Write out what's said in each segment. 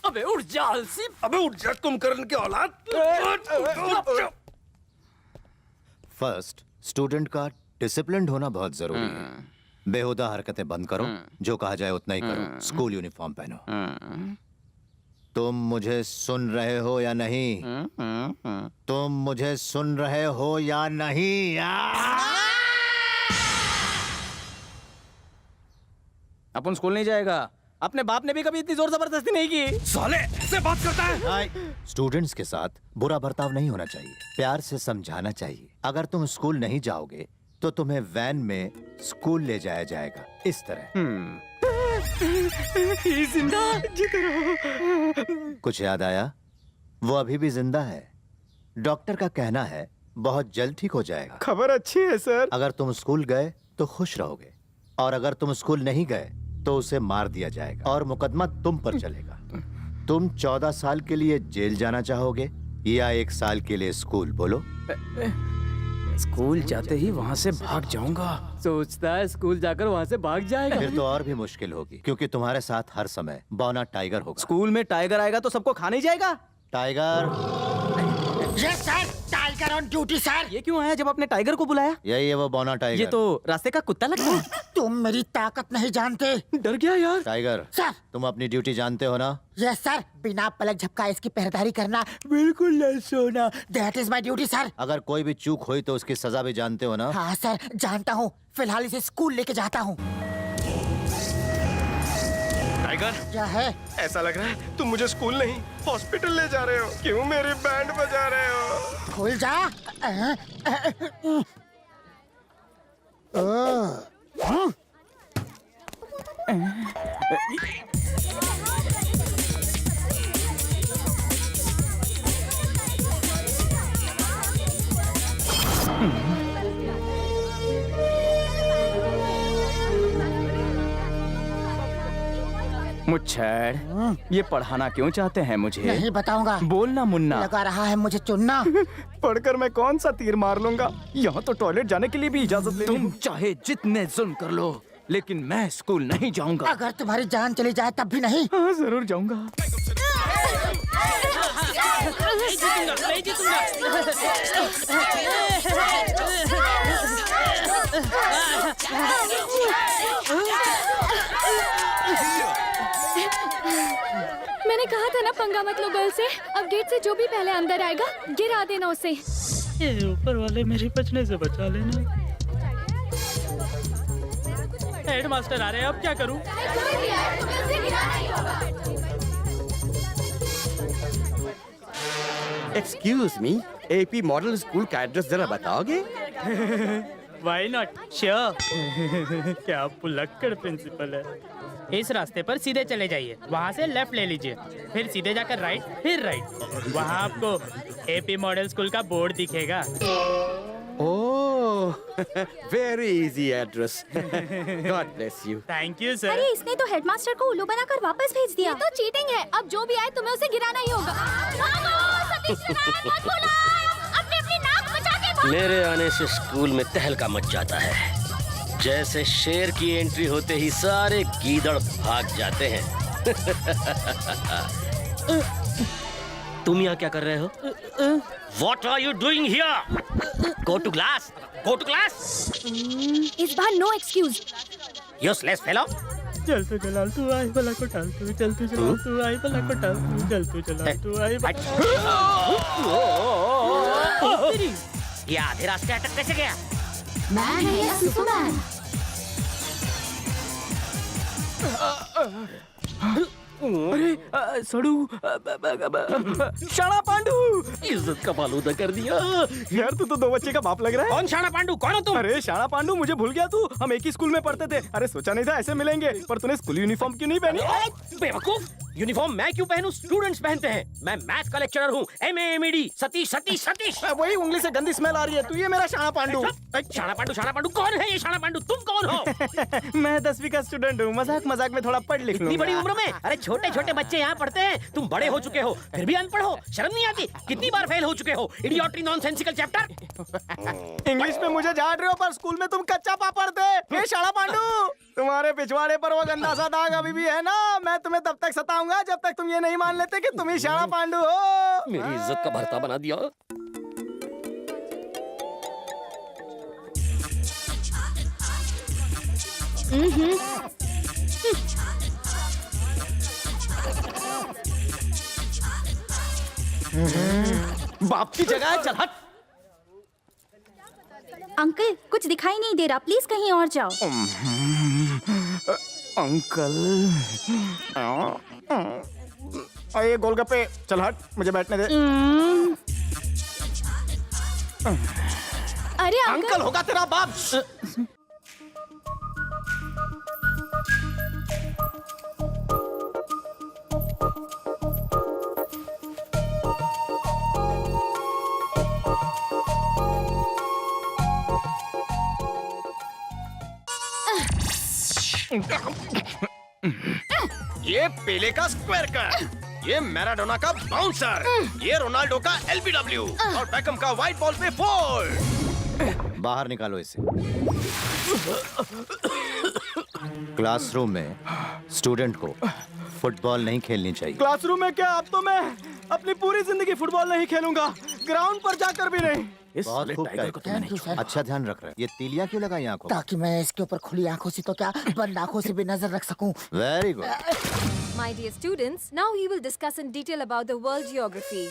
अबे उठ जा आलसी। अबे उठ जा कुंभकर्ण के औलाद। फर्स्ट, स्टूडेंट का डिसिप्लिन्ड होना बहुत जरूरी है। बेहुदा हरकतें बंद करो, जो कहा जाए उतना ही करो। स्कूल यूनिफॉर्म पहनो। तुम मुझे सुन रहे हो या नहीं? तुम मुझे सुन रहे हो या नहीं? अपन स्कूल नहीं जाएगा। अपने बाप ने भी कभी इतनी जोर जबरदस्ती नहीं की। साले ऐसे बात करता है। स्टूडेंट्स के साथ बुरा बर्ताव नहीं होना चाहिए, प्यार से समझाना चाहिए। अगर तुम स्कूल नहीं जाओगे तो तुम्हें वैन में स्कूल ले जाया जाएगा, इस तरह। जिंदा जीते रहो। कुछ याद आया? वो अभी भी जिंदा है। डॉक्टर का कहना है बहुत जल्द ठीक हो जाएगा। खबर अच्छी है सर। अगर तुम स्कूल गए तो खुश रहोगे, और अगर तुम स्कूल नहीं गए तो उसे मार दिया जाएगा और मुकदमा तुम पर चलेगा। तुम 14 साल के लिए जेल जाना चाहोगे या 1 साल के लिए स्कूल? बोलो। स्कूल जाते ही वहाँ से भाग जाऊंगा। सोचता है स्कूल जाकर वहाँ से भाग जाएगा। फिर तो और भी मुश्किल होगी, क्योंकि तुम्हारे साथ हर समय बौना टाइगर होगा। स्कूल में टाइगर आएगा तो सबको खाने ही जाएगा। Tiger. Yes sir, tiger on duty sir. ये क्यों आया जब आपने टाइगर को बुलाया? यही है वो बौना टाइगर। ये तो रास्ते का कुत्ता लगता है। तुम मेरी ताकत नहीं जानते। डर गया यार। Tiger sir. तुम अपनी ड्यूटी जानते हो ना? यस सर, बिना पलक झपकाए इसकी पहरेदारी करना, बिल्कुल नहीं सोना, that is my duty sir. अगर कोई भी चूक हुई तो उसकी सजा भी जानते हो ना? हाँ सर, जानता हूँ। फिलहाल इसे स्कूल लेके जाता हूँ। टाइगर, क्या है? ऐसा लग रहा है तुम मुझे स्कूल नहीं हॉस्पिटल ले जा रहे हो। क्यों मेरी बैंड बजा रहे हो? खुल जा। मुच्छर, ये पढ़ाना क्यों चाहते हैं मुझे? नहीं बताऊंगा। बोलना मुन्ना। लगा रहा है मुझे चुनना। पढ़कर मैं कौन सा तीर मार लूंगा? यहाँ तो टॉयलेट जाने के लिए भी इजाजत लेनी। तुम चाहे जितने जुल्म कर लो, लेकिन मैं स्कूल नहीं जाऊंगा। अगर तुम्हारी जान चली जाए तब भी नहीं। हाँ, जरूर जाऊंगा। मैंने कहा था ना पंगा मत लो गर्ल से। अब गेट से जो भी पहले अंदर आएगा गिरा देना उसे। ये ऊपर वाले मेरे बचने से बचा लेना। हेडमास्टर आ रहे हैं, अब क्या करूं? Excuse me, AP model school का एड्रेस जरा बताओगे? Why not? Sure. क्या पुलक्कड़ प्रिंसिपल है। इस रास्ते पर सीधे चले जाइए, वहाँ से लेफ्ट ले लीजिए, फिर सीधे जाकर राइट, फिर राइट। वहाँ आपको एपी मॉडल स्कूल का बोर्ड दिखेगा। Oh, very easy address. God bless you. Thank you sir. अरे इसने तो हेडमास्टर को उल्लू बनाकर वापस भेज दिया। ये तो चीटिंग है। अब जो भी आए तुम्हें उसे गिराना ही होगा। भागो, सतीश विनायक मत भूलो। अपनी नाक बचा के भागो। मेरे आने से स्कूल में तहलका मच जाता है। जैसे शेर की एंट्री होते ही सारे गीदड़ भाग जाते हैं। तुम यहाँ क्या कर रहे हो? What are you doing here? Go to class. Go to class. इस बार नो एक्सक्यूज। Useless fellow. चल तू चला तू आई भला को टाल तू, चल तू चला तू आई भला को टाल तू, चल तू चला तू आई ये आधे रास्ते अटक कैसे गया? मैन है या सुपरमैन? अरे सड़ू शाणा पांडू, इज्जत का फालूदा कर दिया। यार तू तो 2 बच्चे का बाप लग रहा है। कौन शाणा पांडू? कौन हो तुम? अरे शाणा पांडू, मुझे भूल गया तू। हम एक ही स्कूल में पढ़ते थे। अरे सोचा नहीं था ऐसे मिलेंगे, पर तूने स्कूल यूनिफॉर्म क्यों नहीं पहनी? बेवकूफ, यूनिफॉर्म मैं क्यों पहनूं? स्टूडेंट्स पहनते हैं। मैं मैथ का लेक्चरर हूँ। MAMED सतीश सतीश सतीश। वही उंगली से गंदी स्मेल आ रही है। तू ये मेरा शाणा पांडू। शाणा पांडू कौन है? ये शाणा पांडू तुम कौन हो? मैं 10वीं का स्टूडेंट हूँ। मजाक मजाक में थोड़ा पढ़ लिख इतनी बड़ी उम्र में? अरे छोटे छोटे बच्चे यहाँ पढ़ते हैं, तुम बड़े हो चुके हो फिर भी अनपढ़ हो। शर्म नहीं आती? कितनी बार फेल हो चुके हो? इडियोट्री नॉनसेंसिकल चैप्टर। इंग्लिश में मुझे झाड़ रहे हो, पर स्कूल में तुम कच्चा पापड़ थे। ये शाणा पांडू, तुम्हारे तुम्हारे पिछवाड़े पर वो गंदा सा दाग अभी भी है ना? मैं तुम्हें तब तक सताऊंगा जब तक तुम ये नहीं मान लेते कि तुम ही शाणा पांडु हो। मेरी इज्जत का भरता बना दिया। बाप की जगह है, चल हट। अंकल कुछ दिखाई नहीं दे रहा, प्लीज कहीं और जाओ। अंकल ये गोलगप्पे, चल हट, मुझे बैठने दे। अरे अंकल होगा तेरा बाप। ये पेले का स्क्वायर कट, ये मैराडोना का बाउंसर, ये रोनाल्डो का एलबीडब्ल्यू और बेकम का व्हाइट बॉल पे फोल्ड। बाहर निकालो इसे। क्लासरूम में स्टूडेंट को फुटबॉल नहीं खेलनी चाहिए। क्लासरूम में क्या? अब तो मैं अपनी पूरी जिंदगी फुटबॉल नहीं खेलूंगा, ग्राउंड पर जाकर भी नहीं। बहुत खूब Thank you, sir. अच्छा ध्यान रख रहे हैं। ये तीलियां क्यों लगाई आंखों में? ताकि मैं इसके ऊपर खुली आंखों से तो क्या बंद आंखों से भी नजर रख सकूं। Very good. My dear students, now we will discuss in detail about the world geography.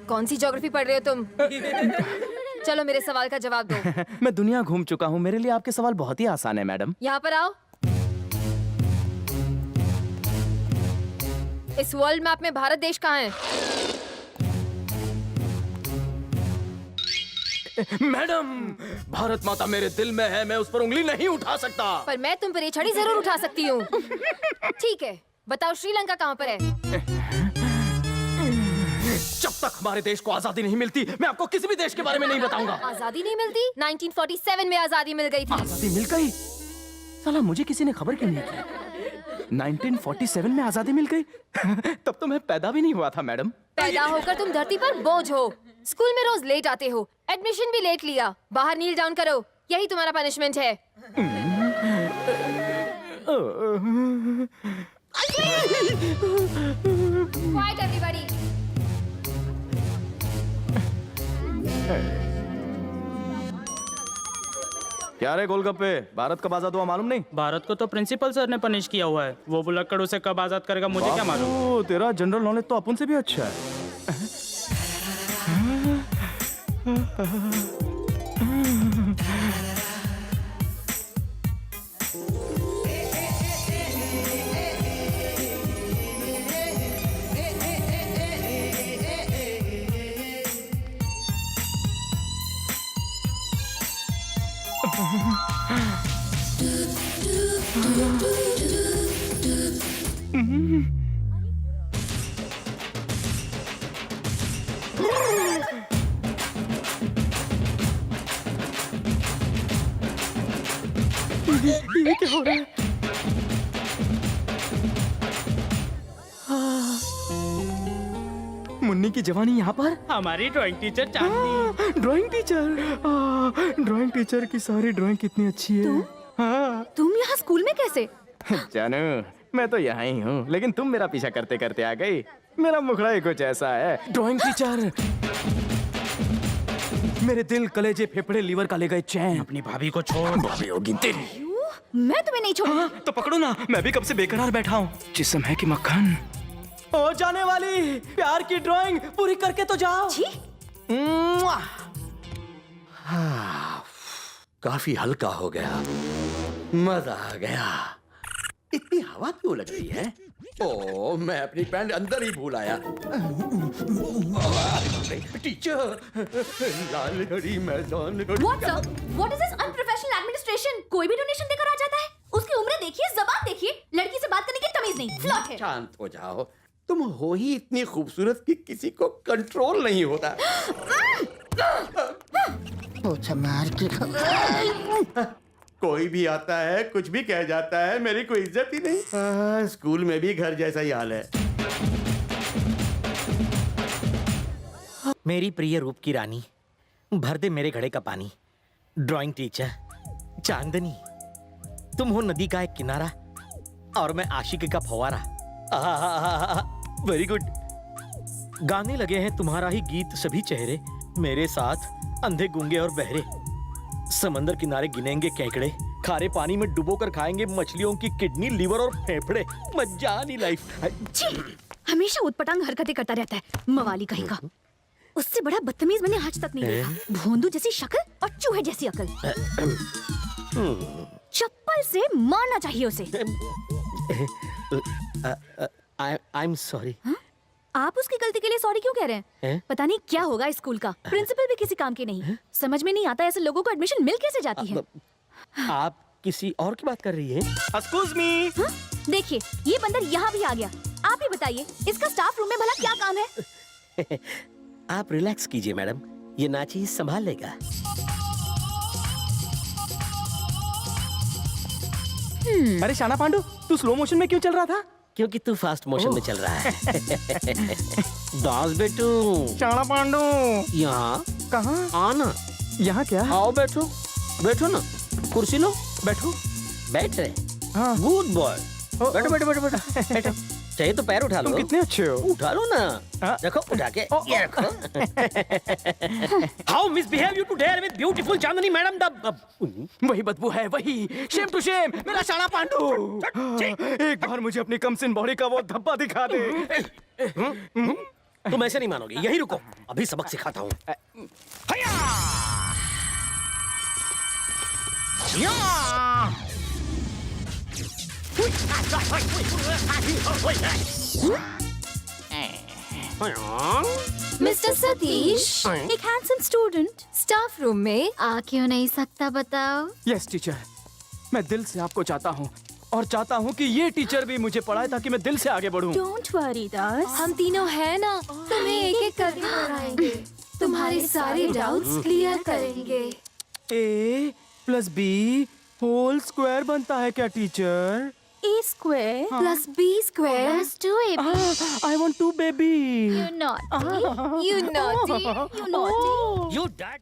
कौन सी ज्योग्राफी पढ़ रहे हो तुम? चलो मेरे सवाल का जवाब दो। मैं दुनिया घूम चुका हूँ, मेरे लिए आपके सवाल बहुत ही आसान है मैडम। यहाँ पर आओ। इस वर्ल्ड मैप में भारत देश कहाँ है? मैडम, भारत माता मेरे दिल में है, मैं उस पर उंगली नहीं उठा सकता। पर मैं तुम पर ये छड़ी जरूर उठा सकती हूँ। ठीक है, बताओ श्रीलंका कहाँ पर है? जब तक हमारे देश को आजादी नहीं मिलती, मैं आपको किसी भी देश के बारे में नहीं बताऊंगा। आजादी नहीं मिलती? 1947 में आजादी मिल गई थी। आजादी मिल गई? साला मुझे किसी ने खबर क्यों नहीं की? 1947 में आजादी मिल गई? तब तो मैं पैदा भी नहीं हुआ था मैडम। पैदा होकर तुम धरती पर बोझ हो, स्कूल में रोज लेट आते हो, एडमिशन भी लेट लिया, बाहर नील डाउन करो, यही तुम्हारा पनिशमेंट है। Quiet everybody. क्या रे गोलगप्पे, भारत कब आजाद हुआ मालूम नहीं? भारत को तो प्रिंसिपल सर ने पनिश किया हुआ है, वो बुलक्कड़ उसे कब आजाद करेगा मुझे क्या मालूम। ओ, तेरा जनरल नॉलेज तो अपन से भी अच्छा है। ये क्या हो रहा है? मुन्नी की जवानी यहाँ पर? हमारी ड्राइंग टीचर चांदनी। ड्राइंग टीचर, ड्राइंग टीचर की सारी ड्राइंग कितनी अच्छी है। हाँ। तुम यहाँ स्कूल में कैसे? जानू, मैं तो यहाँ ही हूँ, लेकिन तुम मेरा पीछा करते करते आ गई। मेरा मुखड़ा ही कुछ ऐसा है। ड्राइंग टीचर, मेरे दिल, कलेजे, फेफड़े, लीवर का ले गए चैन। अपनी भाभी को छोड़। भाभी होगी तेरी। मैं तुम्हें नहीं छोड़ूंगा। तो पकड़ो ना, मैं भी कब से बेकरार बैठा हूँ। जिस्म है कि मक्खन। ओ जाने वाली, प्यार की ड्राइंग पूरी करके तो जाओ। छी। काफी हल्का हो गया, मजा आ गया। इतनी हवा क्यों लग रही है? ओ, मैं अपनी पैंट अंदर ही भूल आया। टीचर, लाल घड़ी मैदान घड़ी। What's up? What is this unprofessional administration? कोई भी डोनेशन देकर आ जाता है। उसकी उम्र देखिए, जबान देखिए, लड़की से बात करने की तमीज नहीं, फ्लॉट है। शांत हो जाओ, तुम हो ही इतनी खूबसूरत कि किसी को कंट्रोल नहीं होता। पोछा मार के कोई भी आता है, कुछ भी कह जाता है, मेरी कोई इज्जत ही नहीं। स्कूल में भी घर जैसा ही हाल है। मेरी प्रिय रूप की रानी, भर दे मेरे घड़े का पानी। ड्राइंग टीचर चांदनी, तुम हो नदी का एक किनारा और मैं आशिकी का फव्वारा। Very good. गाने लगे हैं तुम्हारा ही गीत सभी चेहरे, मेरे साथ अंधे गूंगे और बहरे। समंदर किनारे गिनेंगे केकड़े, खारे पानी में डुबोकर खाएंगे मछलियों की किडनी, लीवर और फेफड़े। मजा आनी लाइफ। छी, हमेशा उटपटांग हरकतें करता रहता है, मवाली कहीं का। उससे बड़ा बदतमीज मैंने आज तक नहीं देखा। भोंदू जैसी शक्ल और चूहे जैसी अकल। चप्पल से मारना चाहिए उसे। I am sorry. आप उसकी गलती के लिए सॉरी क्यों कह रहे हैं? पता नहीं क्या होगा इस स्कूल का। प्रिंसिपल भी किसी काम के नहीं। समझ में नहीं आता ऐसे लोगों को एडमिशन मिल कैसे जाती है। आप किसी और की बात कर रही हैं? Excuse me. देखिए, ये बंदर यहाँ भी आ गया। आप ही बताइए, इसका स्टाफ रूम में भला क्या काम है? आप रिलैक्स कीजिए मैडम, ये नाची संभाल लेगा। अरे शाना पांडु, तू स्लो मोशन में क्यों चल रहा था? क्योंकि तू फास्ट मोशन में चल रहा है। दास बेटू। शाना पांडु। यहाँ कहाँ? आना। यहाँ क्या? आओ बैठो, बैठो ना, कुर्सी लो, बैठो। बैठ रहे। हाँ। Good boy. बैठो बैठो बैठो बैठो बैठो। चाहिए तो पैर उठा लो। तुम कितने अच्छे हो। उठा लो ना। हाँ। रखो उठा के। ये रखो। How misbehave you to dare with beautiful Chandni madam द। वही बदबू है, वही। शेम टू शेम, मेरा शाना पांडु। एक बार मुझे अपनी कमसिन बॉडी का वो धब्बा दिखा दे। तुम ऐसे नहीं मानोगे, यही रुको, अभी सबक सिखाता हूँ। मिस्टर सतीश, एक हैंडसम स्टूडेंट स्टाफ रूम में आ क्यों नहीं सकता बताओ? यस टीचर, मैं दिल से आपको चाहता हूँ और चाहता हूँ कि ये टीचर भी मुझे पढ़ाए ताकि मैं दिल से आगे बढ़ूँ। डोंट वरी दास, हम तीनों हैं ना, तुम्हें एक एक करके पढ़ाएंगे, तुम्हारे सारे डाउट्स क्लियर करेंगे। A + B होल स्क्वायर बनता है क्या teacher? A square plus B square. plus 2AB. I want 2 baby. You naughty. You naughty. You naughty. You dad.